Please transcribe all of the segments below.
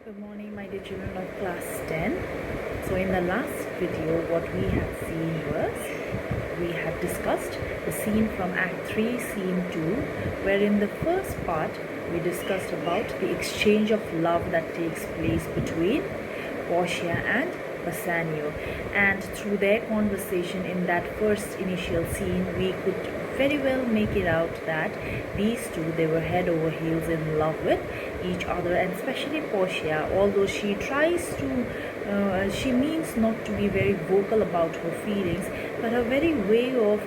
Good morning, my dear children of class 10. So, in the last video, what we had seen was we had discussed the scene from Act 3, Scene 2, where in the first part we discussed about the exchange of love that takes place between Portia and Bassanio. And through their conversation in that first initial scene, we could very well make it out that these two, they were head over heels in love with each other, and especially Portia, although she tries to she means not to be very vocal about her feelings, but her very way of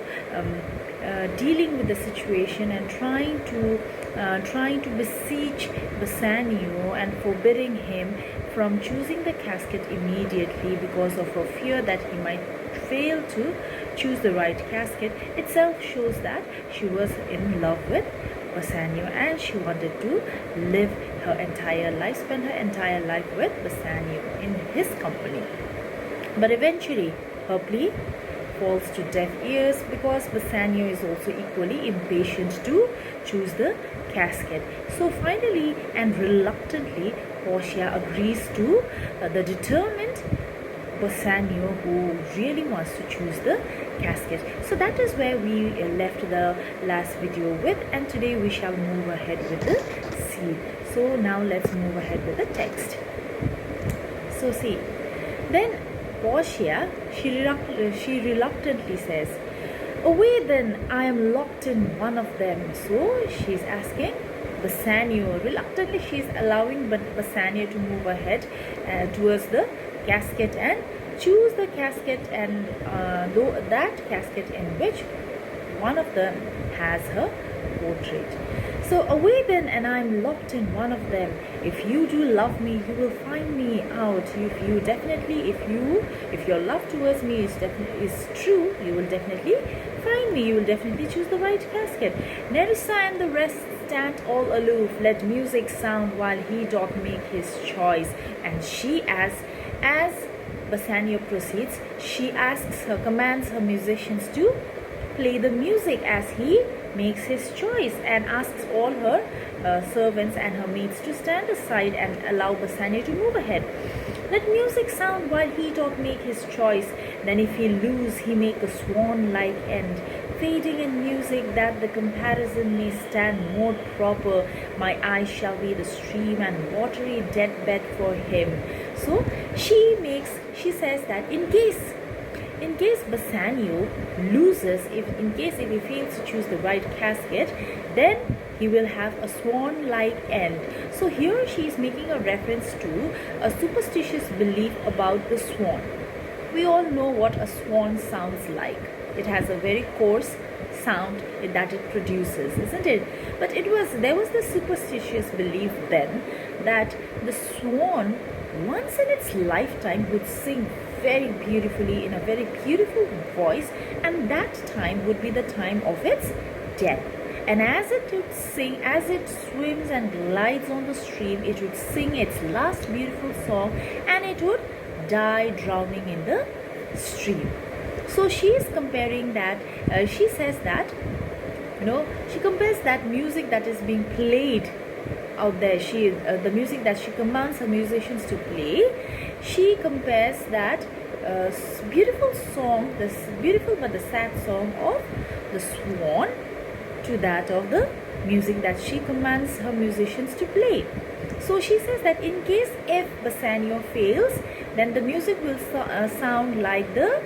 dealing with the situation and trying to beseech Bassanio and forbidding him from choosing the casket immediately because of her fear that he might fail to choose the right casket itself shows that she was in love with Bassanio and she wanted to live her entire life, spend her entire life with Bassanio in his company. But eventually her plea falls to deaf ears because Bassanio is also equally impatient to choose the casket. So finally and reluctantly, Portia agrees to the determined Bassanio, who really wants to choose the casket. So that is where we left the last video with, and today we shall move ahead with the scene. So now let's move ahead with the text. So see, then Portia, she reluctantly says, "Away then, I am locked in one of them." So she's asking Bassanio, reluctantly she's allowing Bassanio to move ahead towards the casket and choose the casket, and that casket in which one of them has her portrait. So away then, and I'm locked in one of them. If you do love me, you will find me out. If your love towards me is true, you will definitely find me. You will definitely choose the right casket. Nerissa and the rest stand all aloof. Let music sound while he doth make his choice. And she, as Bassanio proceeds, she commands her musicians to play the music as he makes his choice, and asks all her servants and her maids to stand aside and allow Bassanio to move ahead. Let music sound while he doth make his choice. Then if he lose, he make a swan-like end, fading in music that the comparison may stand more proper. My eyes shall be the stream and watery deathbed for him. So she says that in case Bassanio loses, if he fails to choose the right casket, then he will have a swan-like end. So here she is making a reference to a superstitious belief about the swan. We all know what a swan sounds like. It has a very coarse sound that it produces, isn't it? But there was the superstitious belief then that the swan, once in its lifetime, would sing very beautifully in a very beautiful voice, and that time would be the time of its death. And as it swims and glides on the stream, it would sing its last beautiful song and it would die drowning in the stream. So she is comparing that, she says that, she compares that music that is being played out there, the music that she commands her musicians to play, she compares that beautiful song, this beautiful but the sad song of the swan, to that of the music that she commands her musicians to play. So she says that in case if Bassanio fails, then the music will sound like the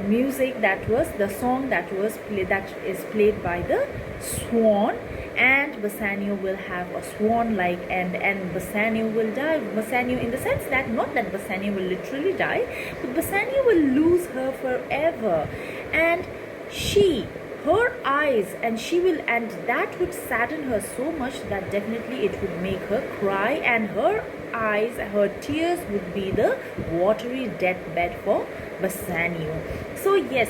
music that was the song that is played by the swan, and Bassanio will have a swan-like end, and Bassanio will die. Bassanio, in the sense that not that Bassanio will literally die, but Bassanio will lose her forever, and her eyes, and that would sadden her so much that definitely it would make her cry, and her eyes, her tears would be the watery deathbed for Bassanio. So yes,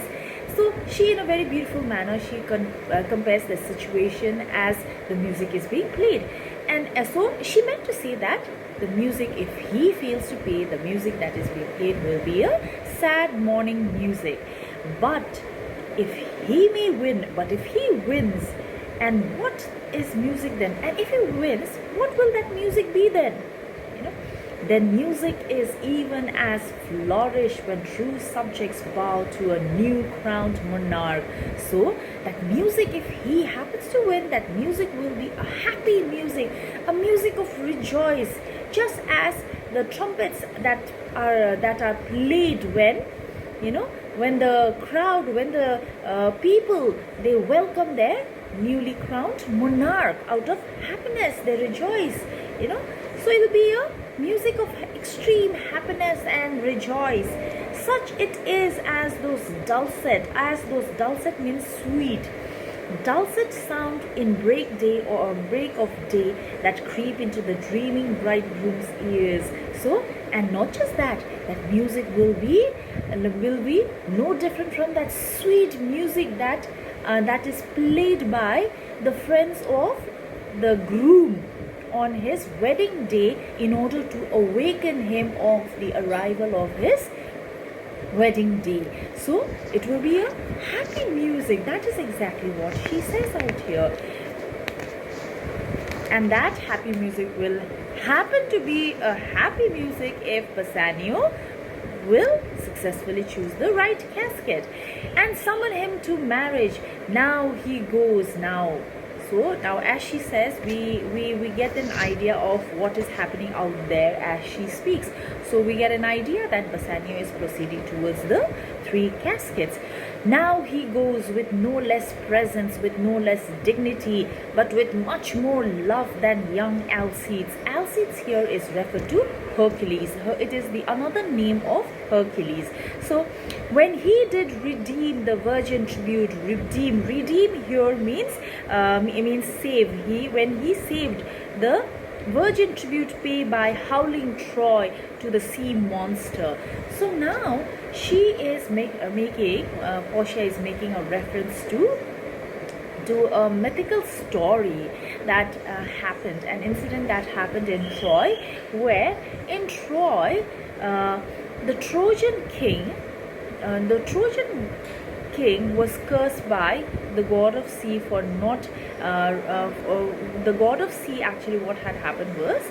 so she, in a very beautiful manner, she compares the situation as the music is being played, and so she meant to say that the music, if he fails to play, the music that is being played will be a sad mourning music. But if he wins, and what is music then? And if he wins, what will that music be then? then music is even as flourish when true subjects bow to a new crowned monarch. So that music, if he happens to win, that music will be a happy music, a music of rejoice, just as the trumpets that are played when, you know, when the crowd, when the people, they welcome their newly crowned monarch. Out of happiness they rejoice, you know. So it will be a music of extreme happiness and rejoice. Such it is as those dulcet means sweet, dulcet sound in break day or break of day that creep into the dreaming bridegroom's ears. So, and not just that, that music will be no different from that sweet music that that is played by the friends of the groom on his wedding day in order to awaken him of the arrival of his wedding day. So it will be a happy music. That is exactly what she says out here. And that happy music will happen to be a happy music if Bassanio will successfully choose the right casket and summon him to marriage. Now he goes now. So now, as she says, we get an idea of what is happening out there as she speaks. So we get an idea that Bassanio is proceeding towards the 3 caskets. Now he goes with no less presence, with no less dignity, but with much more love than young Alcides. Alcides here is referred to Hercules. It is the another name of Hercules. So when he did redeem the virgin tribute, redeem here means save. When he saved the virgin tribute paid by howling Troy to the sea monster. So now she is Portia is making a reference to a mythical story that happened, an incident that happened in Troy, where in Troy the Trojan king was cursed by the god of sea for not the god of sea. Actually, what had happened was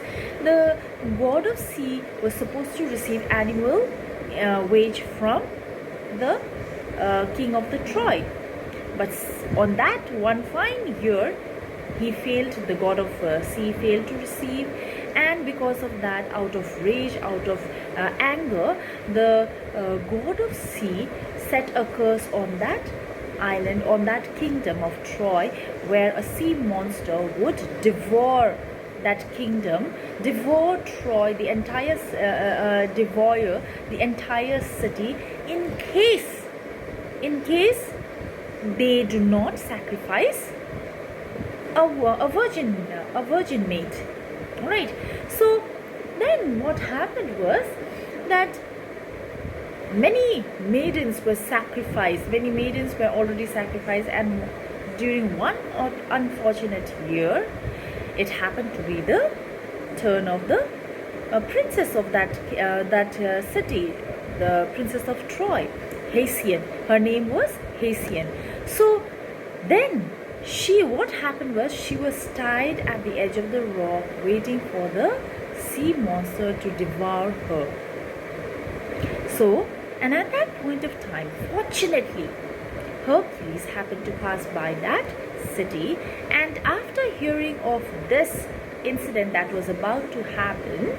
the god of sea was supposed to receive annual wage from the king of the Troy, but on that one fine year he failed, the god of sea failed to receive, and because of that, out of rage, out of anger, the god of sea set a curse on that island, on that kingdom of Troy, where a sea monster would devour that kingdom, devour Troy, the entire devour the entire city, in case they do not sacrifice a virgin mate. All right. So then what happened was that many maidens were sacrificed. Many maidens were already sacrificed, and during one unfortunate year, it happened to be the turn of the princess of that city, the princess of Troy, Hesione. Her name was Hesione. So then what happened was she was tied at the edge of the rock, waiting for the sea monster to devour her. So, and at that point of time, fortunately, Hercules happened to pass by that city, and after hearing of this incident that was about to happen,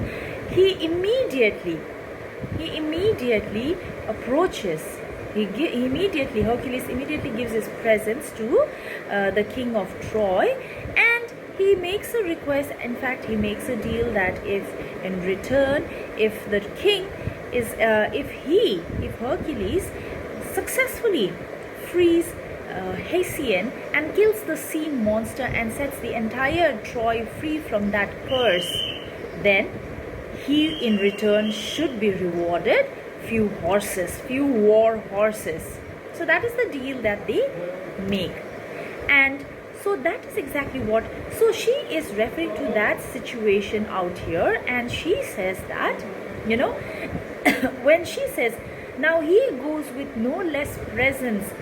Hercules immediately gives his presents to the king of Troy, and he makes a request. In fact, he makes a deal that if in return, if the king is if Hercules successfully frees Hesione and kills the sea monster and sets the entire Troy free from that curse, then he in return should be rewarded few war horses. So that is the deal that they make. And so that is exactly what, so she is referring to that situation out here, and she says that, you know, when she says, now he goes with no less presence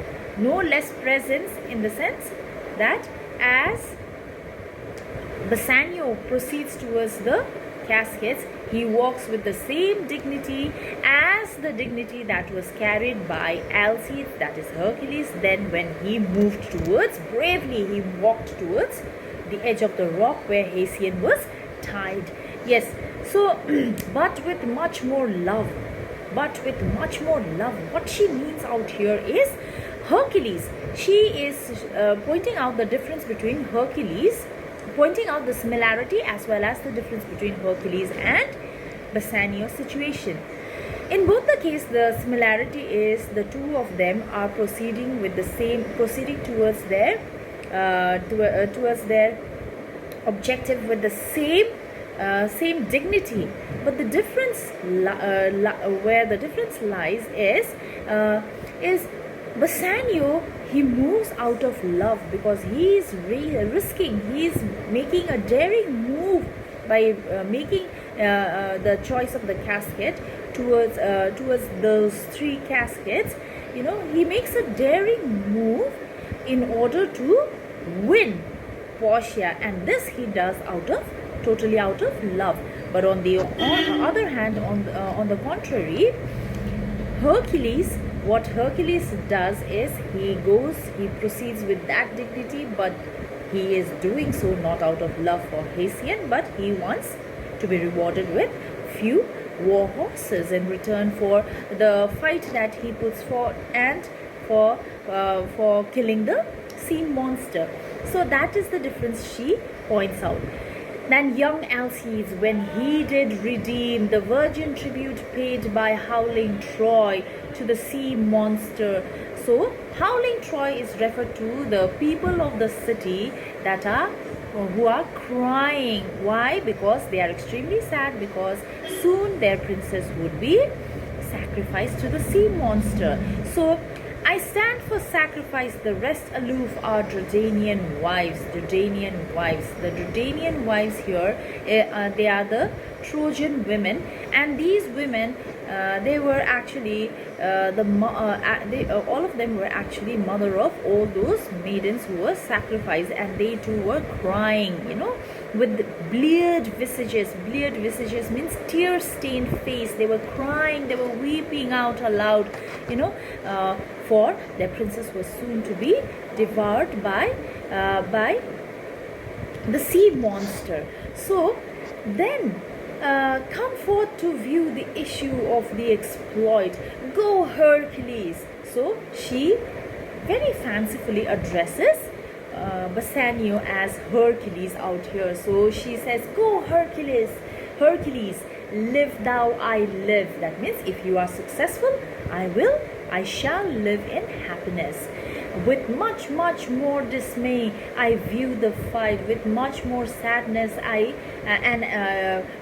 in the sense that as Bassanio proceeds towards the caskets, he walks with the same dignity as the dignity that was carried by Alcide, that is Hercules. Then when he moved towards, bravely he walked towards the edge of the rock where Hesione was tied. Yes, so but with much more love. But with much more love. What she means out here is Hercules. She is pointing out the difference between Hercules, pointing out the similarity as well as the difference between Hercules and Bassanio's situation. In both the case, the similarity is the two of them are proceeding towards their objective with the same dignity. But the difference where the difference lies is Bassanio, he moves out of love because he is he is making a daring move by making the choice of the casket towards those three caskets. He makes a daring move in order to win Portia, and this he does totally out of love. But on the other hand, on the contrary, Hercules, what Hercules does is he proceeds with that dignity, but he is doing so not out of love for Hesione, but he wants to be rewarded with few war horses in return for the fight that he puts forth and for killing the sea monster. So that is the difference she points out. Then young Alcides, when he did redeem the virgin tribute paid by howling Troy to the sea monster. So howling Troy is referred to the people of the city who are crying. Why? Because they are extremely sad, because soon their princess would be sacrificed to the sea monster. So I stand for sacrifice, the rest aloof are Dardanian wives. The Dardanian wives here, they are the Trojan women, and these women, they were actually all of them were actually mother of all those maidens who were sacrificed, and they too were crying, with bleared visages. Bleared visages means tear-stained face. They were crying, they were weeping out aloud, for their princess was soon to be devoured by the sea monster. So then come forth to view the issue of the exploit. Go Hercules. So she very fancifully addresses Bassanio as Hercules out here. So she says, go Hercules, Hercules, live thou, I live. That means if you are successful, I shall live in happiness. With much more dismay, I view the fight. With much more sadness, and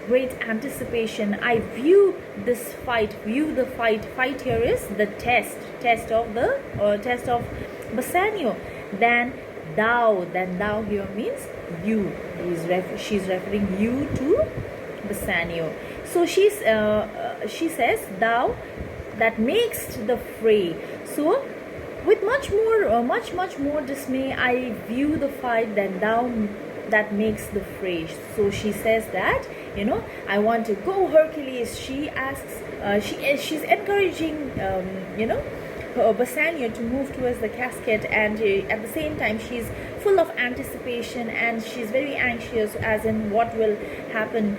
great anticipation, I view this fight. View the fight. Fight here is the test of Bassanio. Then thou here means you. She's referring you to Bassanio. So she says thou that makes the fray. So with much more dismay, I view the fight than thou that makes the fray. So she says that, I want to go Hercules. She asks, she's encouraging, Bassanio to move towards the casket, and at the same time she's full of anticipation and she's very anxious as in what will happen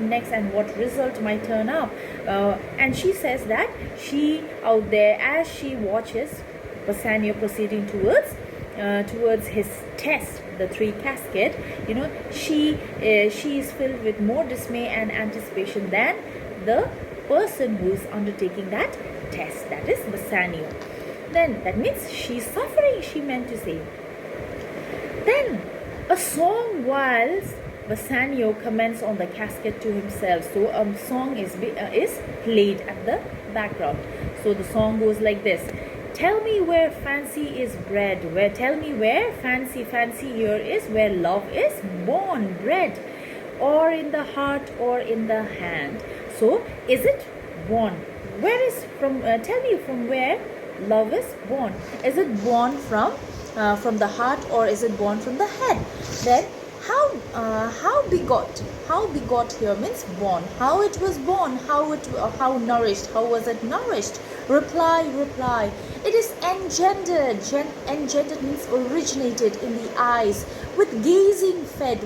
next and what result might turn up, and she says that she out there, as she watches Bassanio proceeding towards his test, the three casket, she is filled with more dismay and anticipation than the person who is undertaking that test, that is Bassanio. Then that means she's suffering, she meant to say. Then a song whilst Bassanio comments on the casket to himself. So a song is played at the background. So the song goes like this. Tell me where fancy is bred. Tell me where fancy here is where love is born, bred, or in the heart or in the hand. So is it born? Where is from? Tell me from where love is born. Is it born from the heart or is it born from the head? Then How begot here means born. How it was born, how nourished, how was it nourished? Reply. It is engendered. Engendered means originated in the eyes. With gazing fed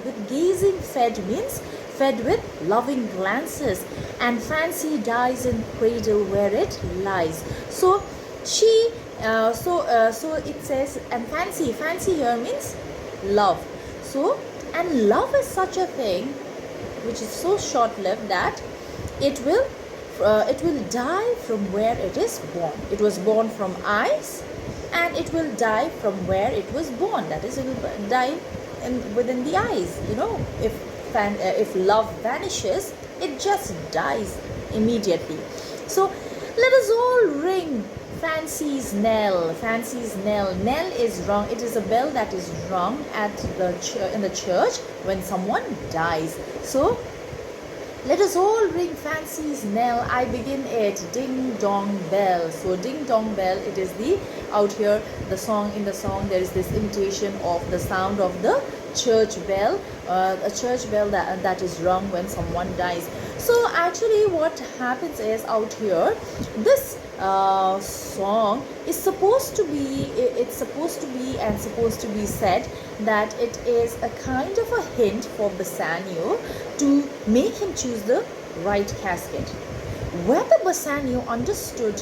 means fed with loving glances, and fancy dies in cradle where it lies. So she so it says, and fancy here means love. So, and love is such a thing which is so short lived that it will die from where it is born. It was born from eyes, and it will die from where it was born. That is, it will die within the eyes. If love vanishes, it just dies immediately. So let us all ring fancy's knell. Knell is rung. It is a bell that is rung at in the church when someone dies. So let us all ring fancy's knell. I begin it. Ding dong bell. So ding dong bell. It is out here the song. In the song there is this imitation of the sound of the church bell, a church bell that is rung when someone dies. So actually what happens is, out here this song is supposed to be said that it is a kind of a hint for Bassanio to make him choose the right casket. Whether Bassanio understood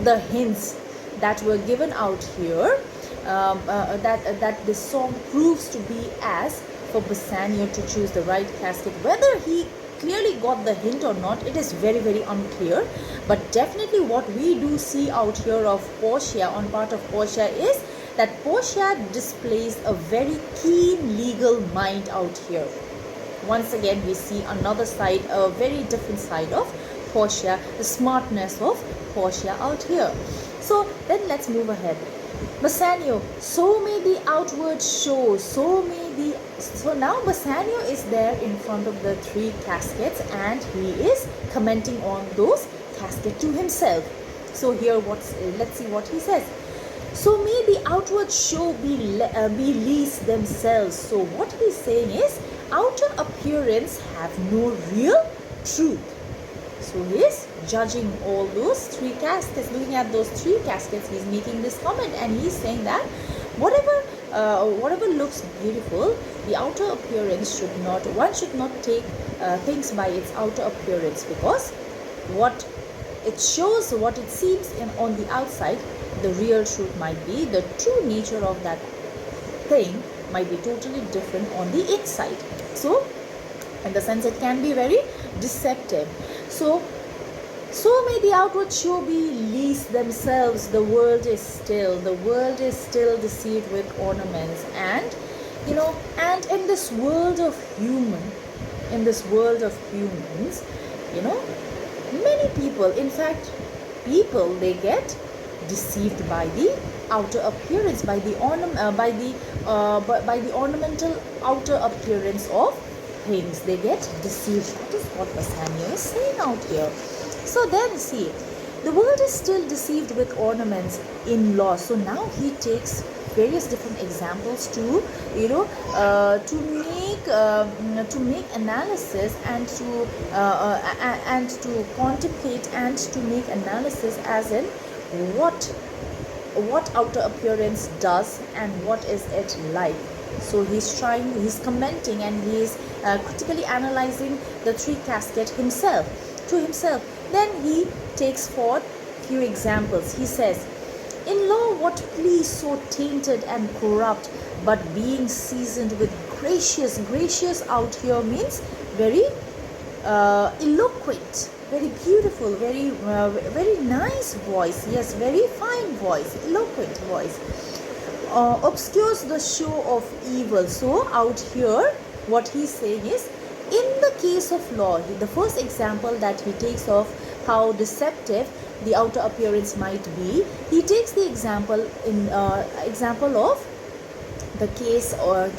the hints that were given out here, that this song proves to be as for Bassanio to choose the right casket, whether he clearly got the hint or not, it is very, very unclear. But definitely what we do see out here of Portia, on part of Portia, is that Portia displays a very keen legal mind out here. Once again we see another side, a very different side of Portia, the smartness of Portia out here. So then let's move ahead. Bassanio, so may the outward show, so now Bassanio is there in front of the three caskets, and he is commenting on those caskets to himself. So here let's see what he says. So may the outward show be least themselves. So what he's saying is, outer appearance have no real truth. So he is judging all those three caskets, looking at those three caskets, he's making this comment, and he's saying that whatever looks beautiful, the outer appearance one should not take things by its outer appearance, because what it shows, what it seems on the outside, the real truth might be, the true nature of that thing might be totally different on the inside. So in the sense, it can be very deceptive. So may the outward show be least themselves. The world is still deceived with ornaments, and and in this world of humans, many people, in fact people, they get deceived by the outer appearance, by the ornamental outer appearance of things. They get deceived. That is what Bassanio is saying out here. So then see, the world is still deceived with ornaments in law. So now he takes various different examples to make analysis, and to contemplate and to make analysis as in what outer appearance does and what is it like. So he's commenting, and he's critically analyzing the three caskets to himself. Then he takes forth few examples. He says, in law what plea so tainted and corrupt, but being seasoned with gracious out here means very eloquent, very beautiful, very nice voice. Yes, very fine voice, eloquent voice. Obscures the show of evil. So out here what he's saying is, in the case of law, the first example that he takes of how deceptive the outer appearance might be, he takes the example of the case of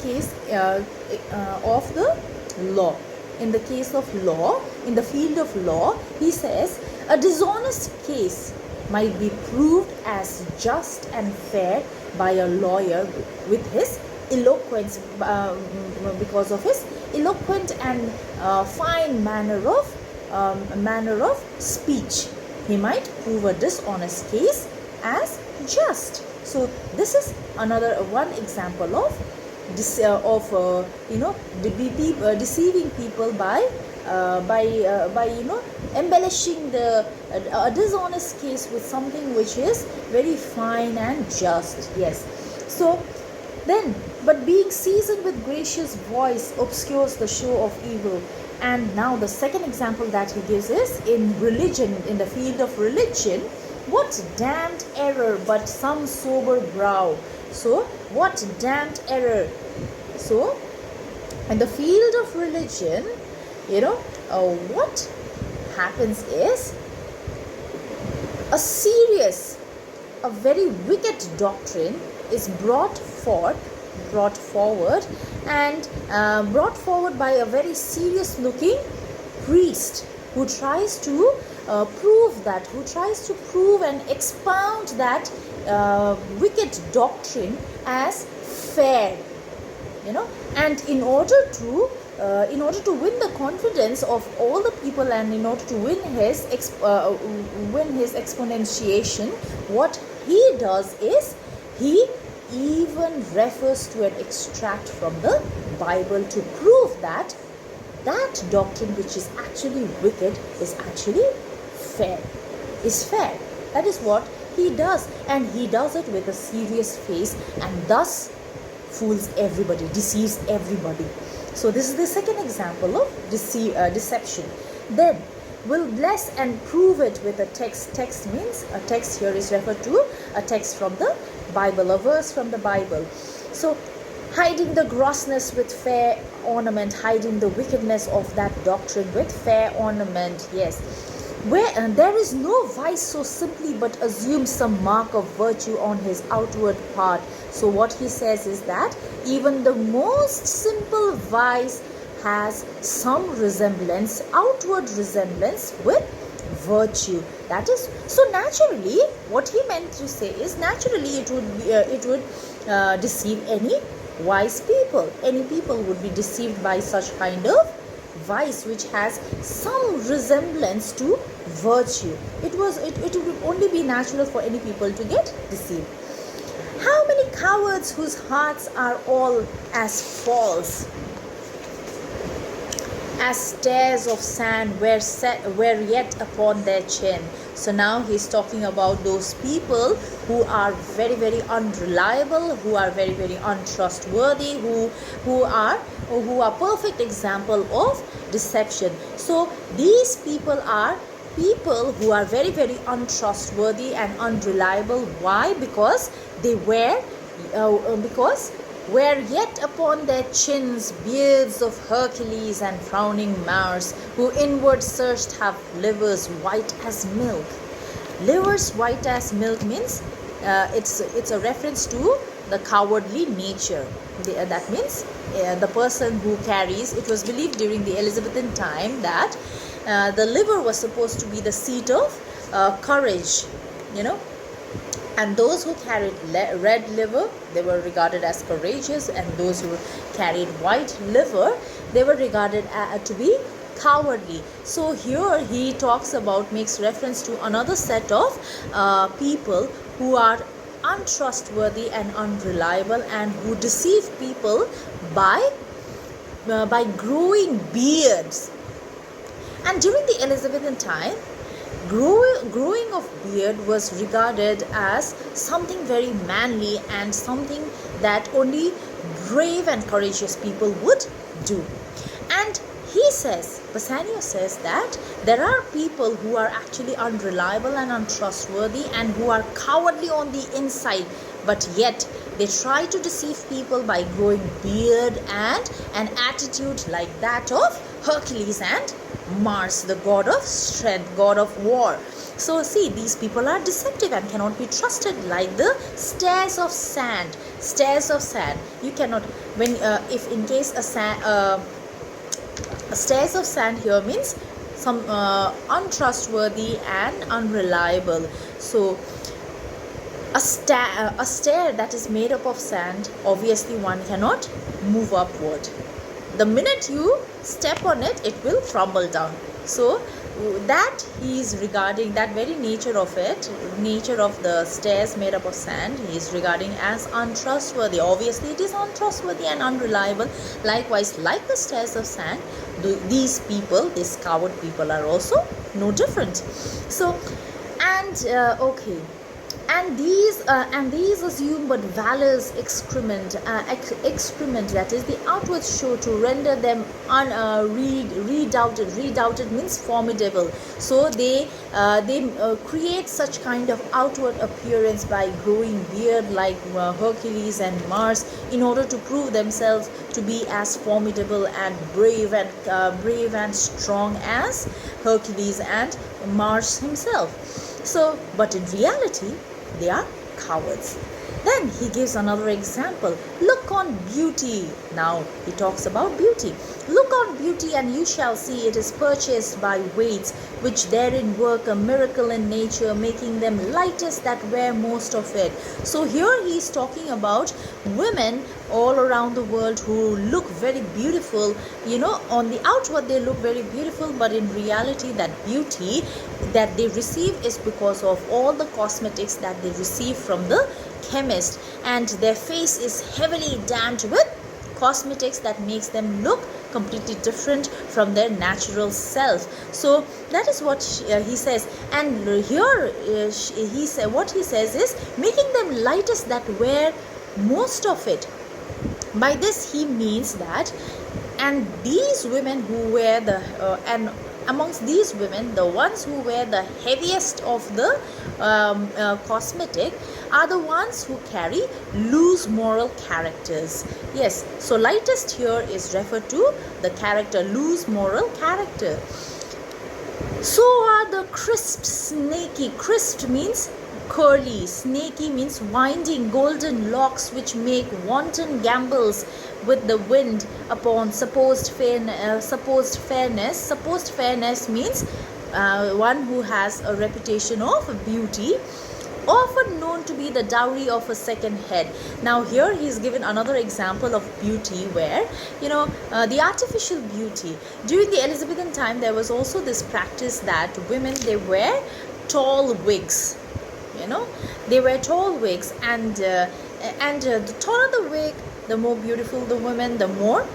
the law. In the case of law, in the field of law, he says, a dishonest case might be proved as just and fair by a lawyer with his eloquence, because of his eloquent and fine manner of speech. He might prove a dishonest case as just. So this is another one example of deceiving people by embellishing a dishonest case with something which is very fine and just. Yes. So then, but being seasoned with gracious voice obscures the show of evil. And now the second example that he gives is in religion, in the field of religion. What damned error but some sober brow. So what damned error. So in the field of religion, what happens is a very wicked doctrine is brought forward by a very serious looking priest who tries to prove and expound that wicked doctrine as fair, and in order to win the confidence of all the people, and in order to win his exponentiation, what he does is he even refers to an extract from the Bible to prove that doctrine which is actually wicked is actually fair. That is what he does, and he does it with a serious face, and thus fools everybody, deceives everybody. So this is the second example of deception. Then will bless and prove it with a text. Text means a text here is referred to a text from the Bible, a verse from the Bible. So hiding the grossness with fair ornament, hiding the wickedness of that doctrine with fair ornament. Yes. Where there is no vice so simply but assumes some mark of virtue on his outward part. So what he says is that even the most simple vice has some resemblance, outward resemblance with virtue. That is, so naturally what he meant to say is naturally it would deceive any wise people. Any people would be deceived by such kind of vice which has some resemblance to virtue. It would only be natural for any people to get deceived. How many cowards whose hearts are all as false as stairs of sand were yet upon their chin. So now he's talking about those people who are very, very unreliable, who are very, very untrustworthy, who are perfect example of deception. So these people are people who are very, very untrustworthy and unreliable. Why? Because they were yet upon their chins beards of Hercules and frowning Mars, who inward searched have livers white as milk. Livers white as milk means it's a reference to the cowardly nature. That means the person who carries, it was believed during the Elizabethan time that the liver was supposed to be the seat of courage, and those who carried red liver, they were regarded as courageous, and those who carried white liver, they were regarded to be cowardly. So here he makes reference to another set of people who are untrustworthy and unreliable, and who deceive people by growing beards. And during the Elizabethan time, growing of beard was regarded as something very manly and something that only brave and courageous people would do. And Bassanio says that there are people who are actually unreliable and untrustworthy and who are cowardly on the inside, but yet they try to deceive people by growing beard and an attitude like that of Hercules and Mars, the god of strength, god of war. So see, these people are deceptive and cannot be trusted, like the stairs of sand. You cannot, if in case stairs of sand here means some untrustworthy and unreliable. So A stair that is made up of sand, obviously one cannot move upward. The minute you step on it, it will crumble down. So that he is regarding, that very nature of it, nature of the stairs made up of sand, he is regarding as untrustworthy. Obviously it is untrustworthy and unreliable. Likewise, like the stairs of sand, these people, these coward people, are also no different. So okay, and these assume but valor's excrement, that is the outward show, to render them redoubted. Redoubted means formidable. So they create such kind of outward appearance by growing beard like Hercules and Mars, in order to prove themselves to be as formidable and brave and strong as Hercules and Mars himself. So, but in reality, they are cowards. Then he gives another example. Look on beauty. Now he talks about beauty. Look on beauty, and you shall see it is purchased by weights, which therein work a miracle in nature, making them lightest that wear most of it. So here he is talking about women all around the world who look very beautiful. On the outward they look very beautiful, but in reality that beauty that they receive is because of all the cosmetics that they receive from the chemist, and their face is heavily damped with cosmetics that makes them look completely different from their natural self. So that is what he says. And here what he says is making them lightest that wear most of it. By this he means that, and these women who wear and amongst these women, the ones who wear the heaviest of the cosmetic are the ones who carry loose moral characters. Yes, so lightest here is referred to the character, loose moral character. So are the crisp, snaky. Crisp means curly, snaky means winding, golden locks which make wanton gambols with the wind upon supposed fairness. Supposed fairness means one who has a reputation of beauty, often known to be the dowry of a second head. Now here he is given another example of beauty where the artificial beauty. During the Elizabethan time, there was also this practice that women, they wear tall wigs. They wear tall wigs, and the taller the wig, the more beautiful the woman, the more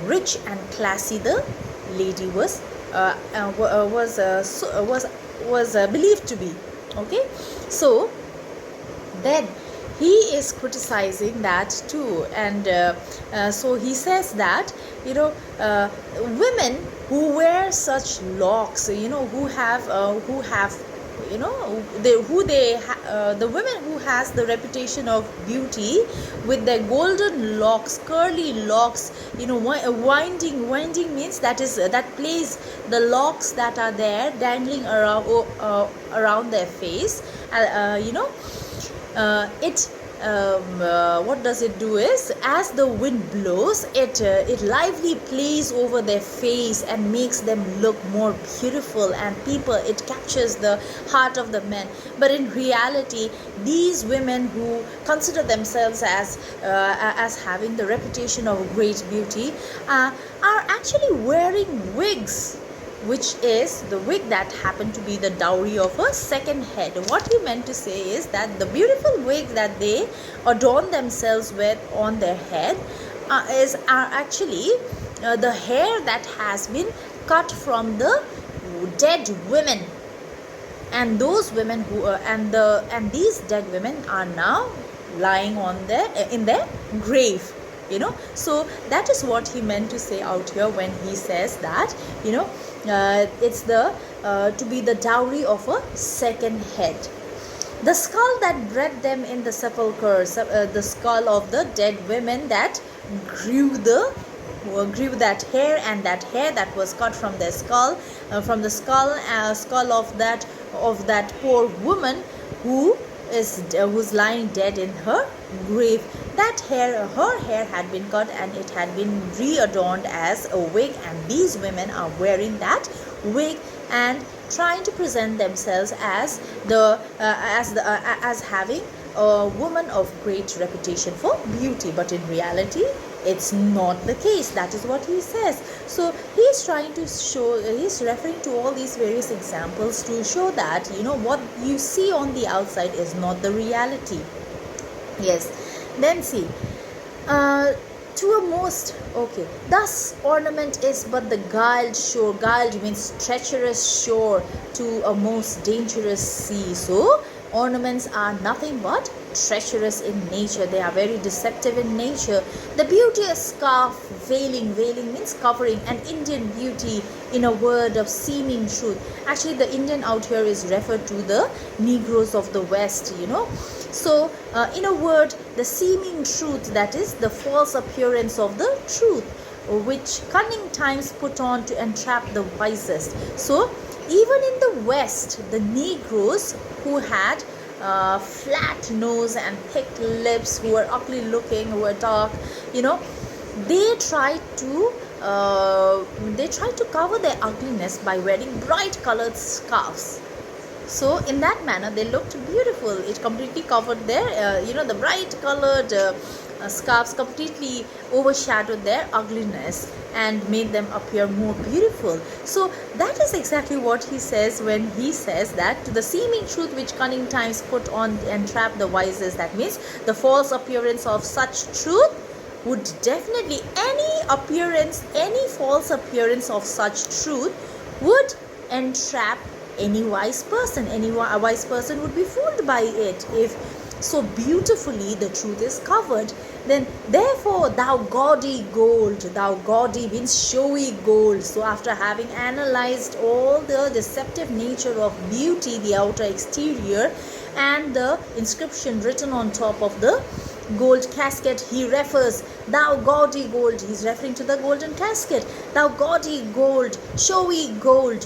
rich and classy the lady was believed to be. Okay, so then he is criticizing that too, and so he says that women who wear such locks, who have the women who has the reputation of beauty with their golden locks, curly locks, winding means that plays the locks that are there dangling around their face. What does it do is, as the wind blows, it lively plays over their face and makes them look more beautiful, and it captures the heart of the men. But in reality, these women who consider themselves as having the reputation of great beauty are actually wearing wigs, which is the wig that happened to be the dowry of a second head. What he meant to say is that the beautiful wig that they adorn themselves with on their head are actually the hair that has been cut from the dead women, and those women who and these dead women are now lying in their grave. So that is what he meant to say out here when he says that it's to be the dowry of a second head. The skull that bred them in the sepulchre, the skull of the dead women that grew that hair, and that hair that was cut from their skull, from the skull of that poor woman who's lying dead in her grave. Her hair had been cut and it had been readorned as a wig, and these women are wearing that wig and trying to present themselves as having a woman of great reputation for beauty, but in reality it's not the case. That is what he says. So he's trying to show, he's referring to all these various examples to show that, you know, what you see on the outside is not the reality. Yes. Then see, to a most, okay, thus ornament is but the guiled shore. Guiled means treacherous shore to a most dangerous sea. So ornaments are nothing but treacherous in nature. They are very deceptive in nature. The beauteous scarf, veiling. Veiling means covering. An Indian beauty, in a word of seeming truth. Actually, the Indian out here is referred to the Negroes of the West, you know. So in a word, the seeming truth, that is the false appearance of the truth, which cunning times put on to entrap the wisest. So even in the West, the Negroes who had flat nose and thick lips, who were ugly looking, who were dark, you know, they tried to cover their ugliness by wearing bright colored scarves. So in that manner they looked beautiful. It completely covered their the bright colored scarves completely overshadowed their ugliness and made them appear more beautiful. So that is exactly what he says when he says that to the seeming truth which cunning times put on and trap the wisest. That means the false appearance of such truth would definitely, any false appearance of such truth would entrap any wise person. A wise person would be fooled by it if so beautifully the truth is covered. Then therefore thou gaudy gold, thou gaudy means showy gold. So after having analyzed all the deceptive nature of beauty, the outer exterior, and the inscription written on top of the gold casket, he refers, thou gaudy gold, he's referring to the golden casket, thou gaudy gold, showy gold,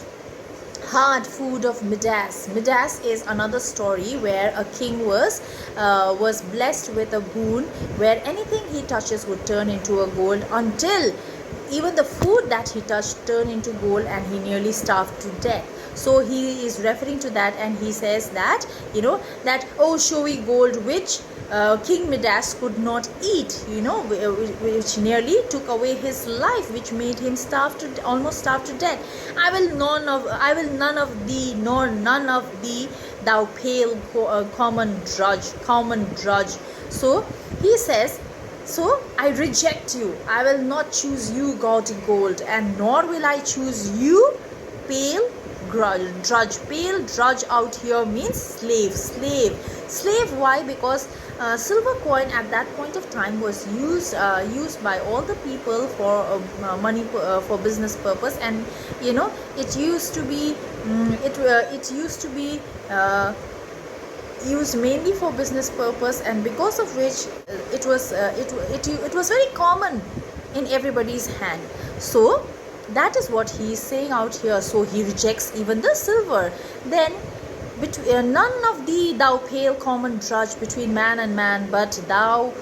hard food of Midas. Midas is another story where a king was blessed with a boon where anything he touches would turn into a gold, until even the food that he touched turned into gold and he nearly starved to death. So he is referring to that, and he says that, that showy gold which King Midas could not eat, which nearly took away his life, which made him almost starve to death. I will none of thee, nor none of thee, thou pale common drudge. So he says, so I reject you. I will not choose you, gaudy gold, and nor will I choose you, pale drudge. Pale drudge out here means slave. Why? Because silver coin at that point of time was used by all the people for money, for business purpose, and it used to be used mainly for business purpose, and because of which it was very common in everybody's hand. So that is what he is saying out here. So he rejects even the silver. Then none of thee, thou pale common drudge, between man and man, but thou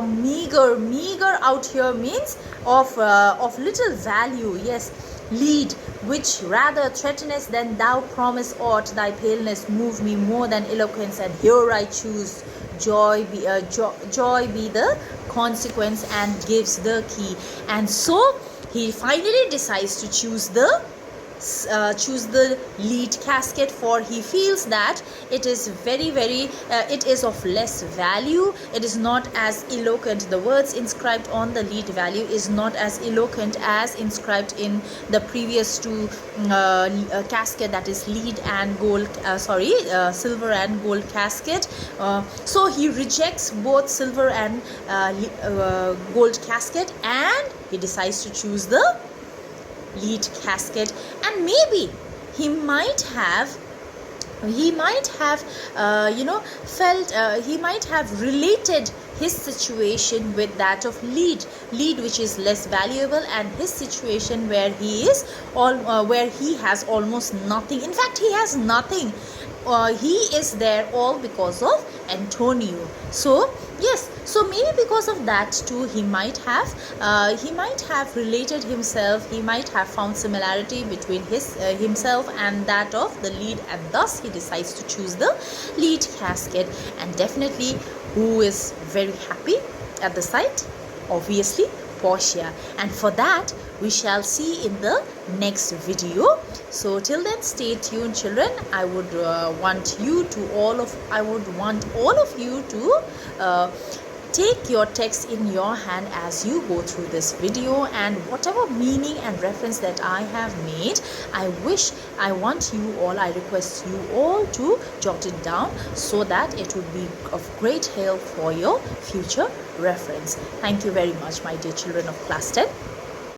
meager out here means of little value. Yes, lead, which rather threatenest than thou promise aught. Thy paleness move me more than eloquence, and here I choose joy be the consequence, and gives the key. And so he finally decides to choose the lead casket, for he feels that it is it is of less value. It is not as eloquent. The words inscribed on the lead value is not as eloquent as inscribed in the previous two casket, that is lead and gold, silver and gold casket. So he rejects both silver and gold casket, and he decides to choose the lead casket. And maybe he might have related his situation with that of lead, which is less valuable, and his situation where he has almost nothing. In fact, he has nothing. he is there all because of Antonio. So yes, so maybe because of that too, he might have related himself, he might have found similarity between himself and that of the lead, and thus he decides to choose the lead casket. And definitely, who is very happy at the sight? Obviously Portia, and for that we shall see in the next video. So till then, stay tuned, children. I would want all of you to take your text in your hand as you go through this video, and whatever meaning and reference that I have made, I request you all to jot it down, so that it would be of great help for your future reference. Thank you very much, my dear children of class 10.